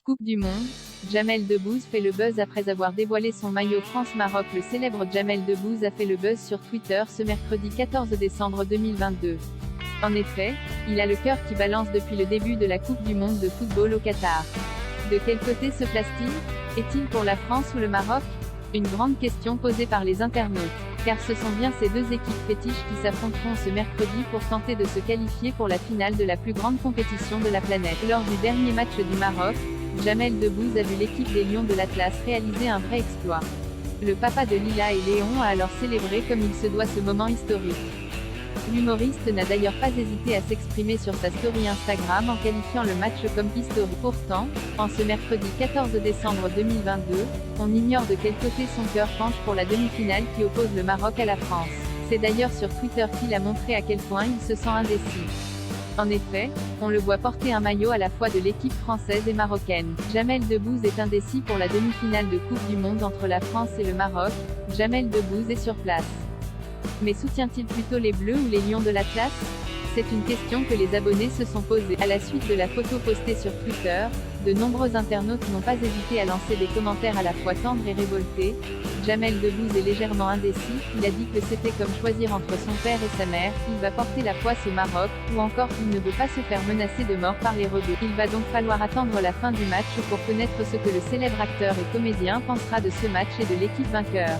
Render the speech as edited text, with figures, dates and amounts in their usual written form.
Coupe du Monde, Jamel Debbouze fait le buzz après avoir dévoilé son maillot France-Maroc. Le célèbre Jamel Debbouze a fait le buzz sur Twitter ce mercredi 14 décembre 2022. En effet, il a le cœur qui balance depuis le début de la Coupe du Monde de football au Qatar. De quel côté se place-t-il? Est-il pour la France ou le Maroc? Une grande question posée par les internautes, car ce sont bien ces deux équipes fétiches qui s'affronteront ce mercredi pour tenter de se qualifier pour la finale de la plus grande compétition de la planète. Lors du dernier match du Maroc, Jamel Debbouze a vu l'équipe des Lions de l'Atlas réaliser un vrai exploit. Le papa de Lila et Léon a alors célébré comme il se doit ce moment historique. L'humoriste n'a d'ailleurs pas hésité à s'exprimer sur sa story Instagram en qualifiant le match comme historique. Pourtant, en ce mercredi 14 décembre 2022, on ignore de quel côté son cœur penche pour la demi-finale qui oppose le Maroc à la France. C'est d'ailleurs sur Twitter qu'il a montré à quel point il se sent indécis. En effet, on le voit porter un maillot à la fois de l'équipe française et marocaine. Jamel Debbouze est indécis pour la demi-finale de Coupe du Monde entre la France et le Maroc. Jamel Debbouze est sur place. Mais soutient-il plutôt les Bleus ou les Lions de l'Atlas? C'est une question que les abonnés se sont posées. À la suite de la photo postée sur Twitter, de nombreux internautes n'ont pas hésité à lancer des commentaires à la fois tendres et révoltés. Jamel Debbouze est légèrement indécis, il a dit que c'était comme choisir entre son père et sa mère, il va porter la poisse au Maroc, ou encore qu'il ne veut pas se faire menacer de mort par les rebeux. Il va donc falloir attendre la fin du match pour connaître ce que le célèbre acteur et comédien pensera de ce match et de l'équipe vainqueur.